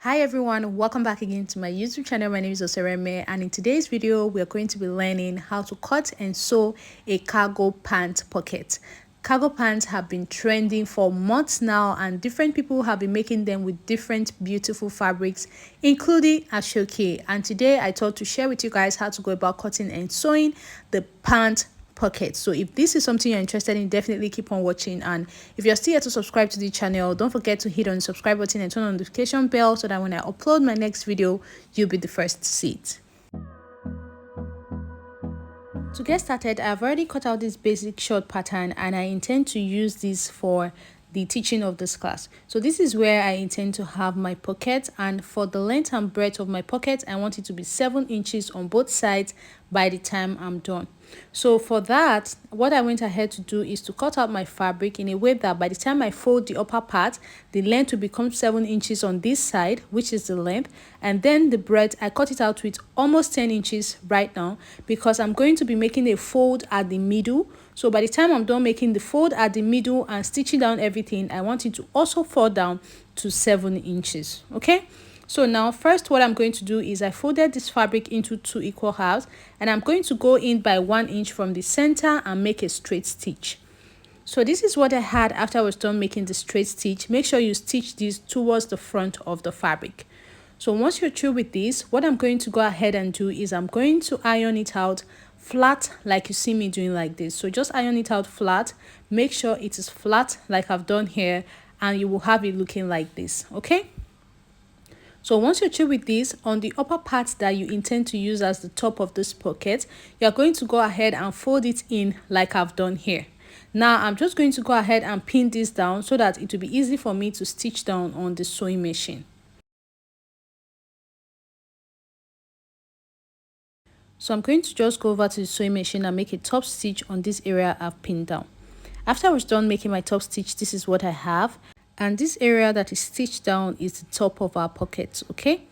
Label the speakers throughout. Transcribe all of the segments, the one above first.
Speaker 1: Hi everyone, welcome back again to my YouTube channel. My name is Osereme, and in today's video we are going to be learning how to cut and sew a cargo pant pocket. Cargo pants have been trending for months now, and different people have been making them with different beautiful fabrics, including Ashoke. And today I thought to share with you guys how to go about cutting and sewing the pant pocket. So if this is something you're interested in, definitely keep on watching. And if you're still here to subscribe to the channel, don't forget to hit on the subscribe button and turn on the notification bell so that when I upload my next video, you'll be the first to see it. To get started, I've already cut out this basic short pattern, and I intend to use this for the teaching of this class. So this is where I intend to have my pocket, and for the length and breadth of my pocket, I want it to be 7 inches on both sides by the time I'm done. So for that, what I went ahead to do is to cut out my fabric in a way that by the time I fold the upper part, the length will become 7 inches on this side, which is the length, and then the breadth I cut it out with almost 10 inches right now, because I'm going to be making a fold at the middle. So by the time I'm done making the fold at the middle and stitching down everything, I want it to also fall down to 7 inches. Okay, so now first what I'm going to do is I folded this fabric into 2 equal halves, and I'm going to go in by 1 inch from the center and make a straight stitch. So this is what I had after I was done making the straight stitch. Make sure you stitch this towards the front of the fabric. So once you're through with this, what I'm going to go ahead and do is I'm going to iron it out flat, like you see me doing like this. So just iron it out flat, make sure it is flat like I've done here, and you will have it looking like this. Okay, so once you're through with this, on the upper part that you intend to use as the top of this pocket, you're going to go ahead and fold it in like I've done here. Now I'm just going to go ahead and pin this down so that it will be easy for me to stitch down on the sewing machine. So I'm going to just go over to the sewing machine and make a top stitch on this area I've pinned down. After I was done making my top stitch, this is what I have. And this area that is stitched down is the top of our pocket. Okay,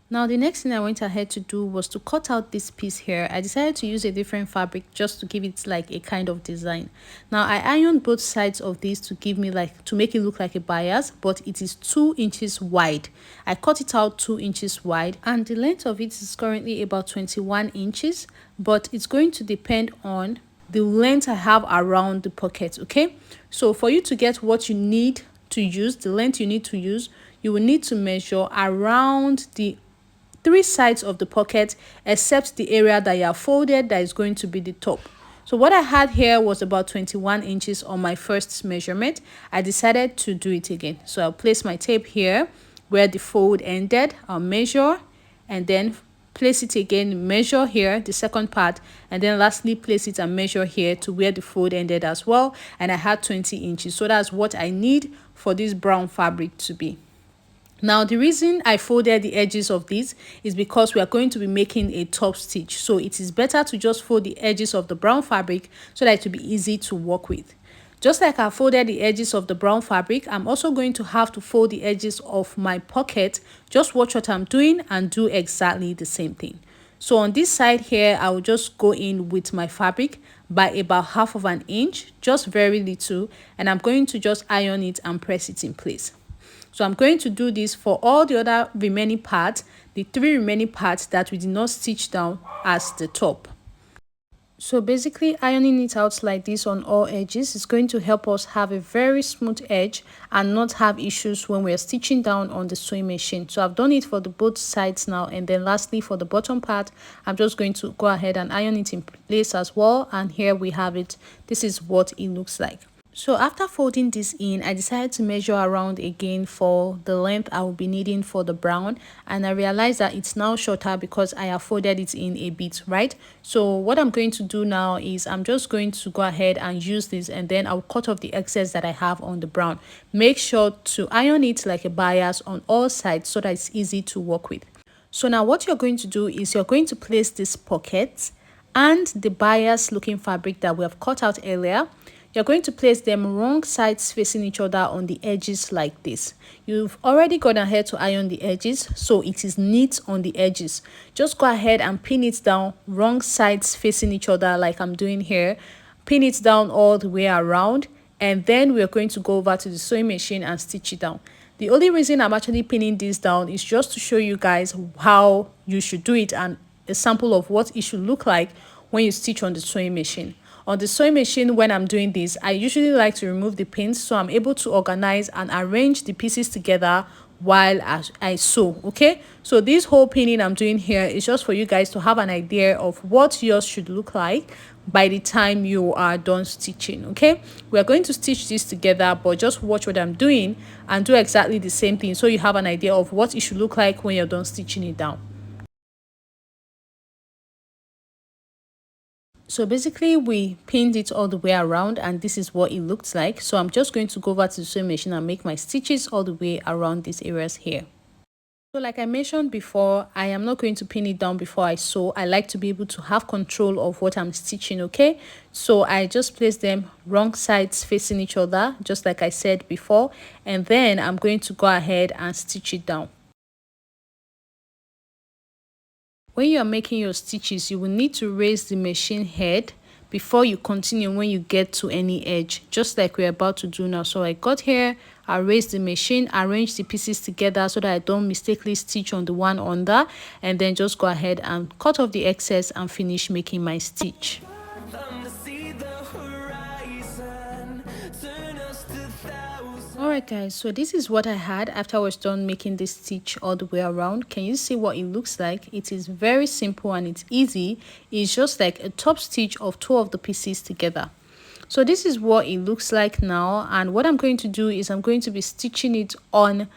Speaker 1: now the next thing I went ahead to do was to cut out this piece here. I decided to use a different fabric just to give it like a kind of design. Now I ironed both sides of this to give me to make it look like a bias, but it is 2 inches wide. I cut it out 2 inches wide, and the length of it is currently about 21 inches, but it's going to depend on the length I have around the pocket. Okay, so for you to get what you need to use, the length you need to use, you will need to measure around the 3 sides of the pocket, except the area that you have folded that is going to be the top. So what I had here was about 21 inches on my first measurement. I decided to do it again. So I'll place my tape here where the fold ended. I'll measure and then place it again, measure here the second part, and then lastly place it and measure here to where the fold ended as well. And I had 20 inches. So that's what I need for this brown fabric to be. Now the reason I folded the edges of this is because we are going to be making a top stitch, so it is better to just fold the edges of the brown fabric so that it will be easy to work with. Just like I folded the edges of the brown fabric, I'm also going to have to fold the edges of my pocket. Just watch what I'm doing and do exactly the same thing. So on this side here, I will just go in with my fabric by about 1/2 inch, just very little, and I'm going to just iron it and press it in place. So I'm going to do this for all the other remaining parts, the 3 remaining parts that we did not stitch down as the top. So basically ironing it out like this on all edges is going to help us have a very smooth edge and not have issues when we're stitching down on the sewing machine. So I've done it for the both sides now, and then lastly for the bottom part, I'm just going to go ahead and iron it in place as well. And here we have it. This is what it looks like. So after folding this in, I decided to measure around again for the length I will be needing for the brown, and I realized that it's now shorter because I have folded it in a bit, right? So what I'm going to do now is I'm just going to go ahead and use this, and then I'll cut off the excess that I have on the brown. Make sure to iron it like a bias on all sides so that it's easy to work with. So now what you're going to do is you're going to place this pocket and the bias looking fabric that we have cut out earlier. You're going to place them wrong sides facing each other on the edges like this. You've already gone ahead to iron the edges, so it is neat on the edges. Just go ahead and pin it down wrong sides facing each other like I'm doing here. Pin it down all the way around, and then we're going to go over to the sewing machine and stitch it down. The only reason I'm actually pinning this down is just to show you guys how you should do it and a sample of what it should look like when you stitch on the sewing machine. On the sewing machine, when I'm doing this, I usually like to remove the pins so I'm able to organize and arrange the pieces together while I sew. Okay, so this whole pinning I'm doing here is just for you guys to have an idea of what yours should look like by the time you are done stitching. Okay, we are going to stitch this together, but just watch what I'm doing and do exactly the same thing so you have an idea of what it should look like when you're done stitching it down. So basically we pinned it all the way around and this is what it looks like. So I'm just going to go over to the sewing machine and make my stitches all the way around these areas here. So like I mentioned before, I am not going to pin it down before I sew. I like to be able to have control of what I'm stitching. Okay, so I just place them wrong sides facing each other, just like I said before, and then I'm going to go ahead and stitch it down. When you are making your stitches, you will need to raise the machine head before you continue when you get to any edge, just like we're about to do now. So I got here, I raised the machine, arrange the pieces together so that I don't mistakenly stitch on the one under, and then just go ahead and cut off the excess and finish making my stitch. Alright guys, so this is what I had after I was done making this stitch all the way around. Can you see what it looks like? It is very simple and it's easy. It's just like a top stitch of two of the pieces together. So this is what it looks like now, and what I'm going to do is I'm going to be stitching it on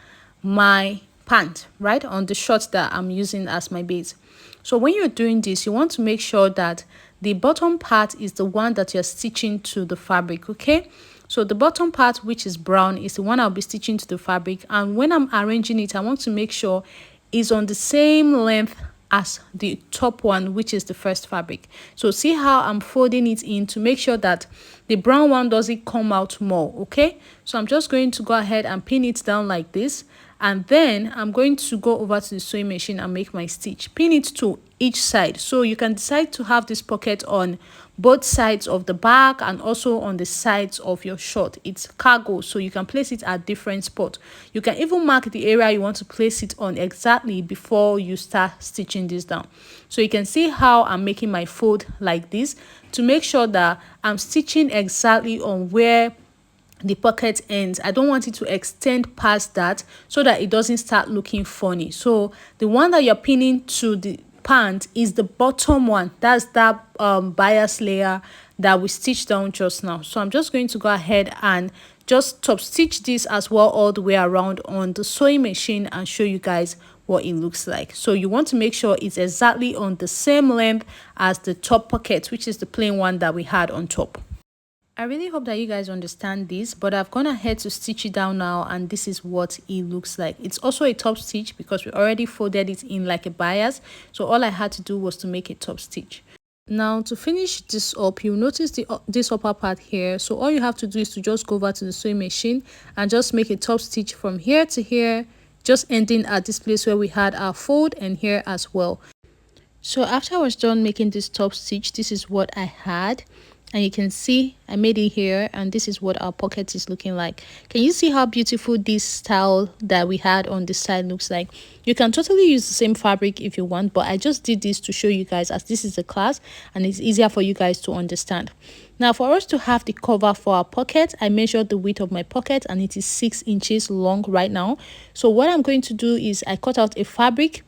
Speaker 1: my pant, right, on the short that I'm using as my base. So when you're doing this, you want to make sure that the bottom part is the one that you're stitching to the fabric. Okay, so the bottom part, which is brown, is the one I'll be stitching to the fabric, and when I'm arranging it, I want to make sure it's on the same length as the top one, which is the first fabric. So see how I'm folding it in to make sure that the brown one doesn't come out more. Okay, so I'm just going to go ahead and pin it down like this, and then I'm going to go over to the sewing machine and make my stitch. Pin it to each side, so you can decide to have this pocket on both sides of the back and also on the sides of your short. It's cargo, so you can place it at different spots. You can even mark the area you want to place it on exactly before you start stitching this down. So you can see how I'm making my fold like this to make sure that I'm stitching exactly on where the pocket ends. I don't want it to extend past that so that it doesn't start looking funny. So the one that you're pinning to the pant is the bottom one. That's that bias layer that we stitched down just now. So I'm just going to go ahead and just top stitch this as well all the way around on the sewing machine and show you guys what it looks like. So you want to make sure it's exactly on the same length as the top pocket, which is the plain one that we had on top. I really hope that you guys understand this, but I've gone ahead to stitch it down now, and this is what it looks like. It's also a top stitch because we already folded it in like a bias, so all I had to do was to make a top stitch. Now to finish this up, you'll notice this upper part here. So all you have to do is to just go over to the sewing machine and just make a top stitch from here to here, just ending at this place where we had our fold, and here as well. So after I was done making this top stitch, this is what I had. And you can see I made it here, and this is what our pocket is looking like. Can you see how beautiful this style that we had on this side looks like? You can totally use the same fabric if you want, but I just did this to show you guys as this is a class and it's easier for you guys to understand. Now for us to have the cover for our pocket, I measured the width of my pocket and it is 6 inches long right now. So what I'm going to do is I cut out a fabric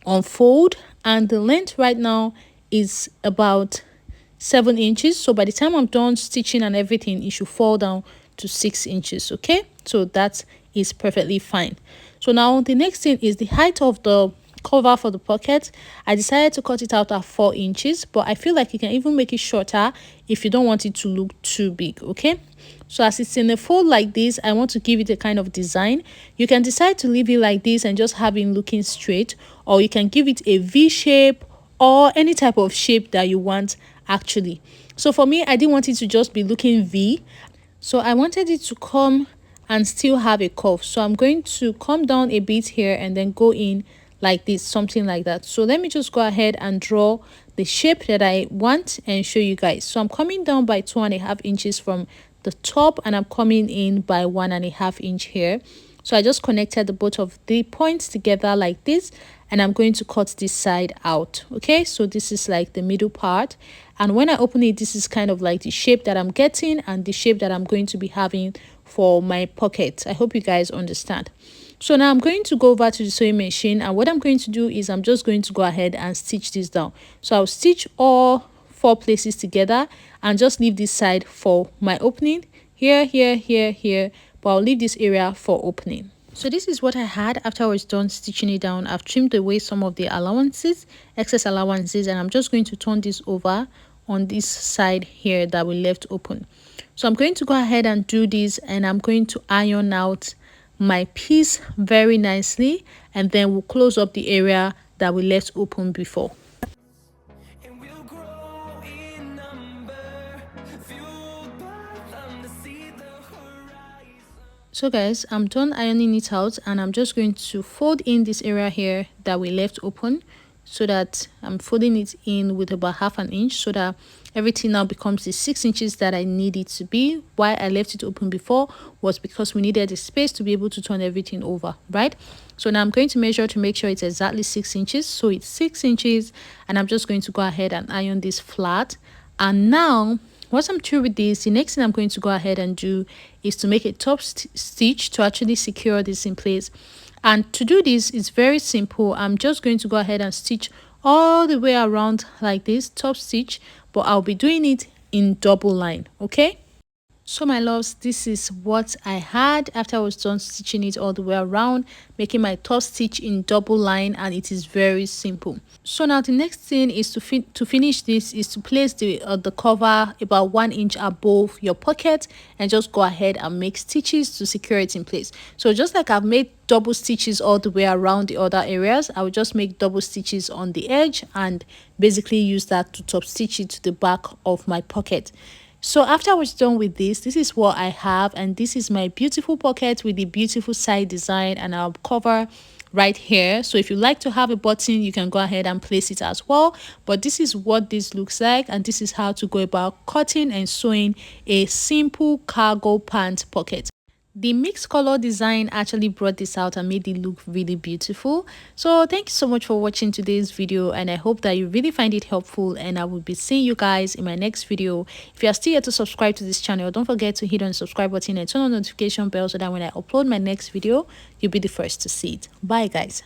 Speaker 1: on fold, and the length right now is about 7 inches. So by the time I'm done stitching and everything, it should fall down to 6 inches. Okay, so that is perfectly fine. So now the next thing is the height of the cover for the pocket. I decided to cut it out at 4 inches, but I feel like you can even make it shorter if you don't want it to look too big. Okay, so as it's in a fold like this, I want to give it a kind of design. You can decide to leave it like this and just have it looking straight, or you can give it a V shape or any type of shape that you want actually. So for me, I didn't want it to just be looking V, so I wanted it to come and still have a curve. So I'm going to come down a bit here and then go in like this, something like that. So let me just go ahead and draw the shape that I want and show you guys. So I'm coming down by 2.5 inches from the top, and I'm coming in by 1.5 inch here. So I just connected the both of the points together like this, and I'm going to cut this side out. Okay, so this is like the middle part, and when I open it, this is kind of like the shape that I'm getting and the shape that I'm going to be having for my pocket. I hope you guys understand. So now I'm going to go over to the sewing machine, and what I'm going to do is I'm just going to go ahead and stitch this down. So I'll stitch all 4 places together and just leave this side for my opening here, here, here, here, but I'll leave this area for opening. So this is what I had after I was done stitching it down. I've trimmed away some of the allowances, excess allowances, and I'm just going to turn this over on this side here that we left open. So I'm going to go ahead and do this, and I'm going to iron out my piece very nicely, and then we'll close up the area that we left open before. So guys, I'm done ironing it out, and I'm just going to fold in this area here that we left open, so that I'm folding it in with about 1/2 inch, so that everything now becomes the 6 inches that I need it to be. Why I left it open before was because we needed the space to be able to turn everything over, right? So now I'm going to measure to make sure it's exactly 6 inches. So it's 6 inches, and I'm just going to go ahead and iron this flat. And now once I'm through with this, the next thing I'm going to go ahead and do is to make a top stitch to actually secure this in place. And to do this, it's very simple. I'm just going to go ahead and stitch all the way around like this, top stitch, but I'll be doing it in double line, okay? So my loves, this is what I had after I was done stitching it all the way around, making my top stitch in double line, and it is very simple. So now the next thing is to finish this is to place the cover about 1 inch above your pocket, and just go ahead and make stitches to secure it in place. So just like I've made double stitches all the way around the other areas, I will just make double stitches on the edge and basically use that to top stitch it to the back of my pocket. So after I was done with this is what I have, and this is my beautiful pocket with the beautiful side design and our cover right here. So if you like to have a button, you can go ahead and place it as well, but this is what this looks like, and this is how to go about cutting and sewing a simple cargo pant pocket. The mixed color design actually brought this out and made it look really beautiful. So thank you so much for watching today's video, and I hope that you really find it helpful, and I will be seeing you guys in my next video. If you are still yet to subscribe to this channel, don't forget to hit on the subscribe button and turn on the notification bell so that when I upload my next video, you'll be the first to see it. Bye guys.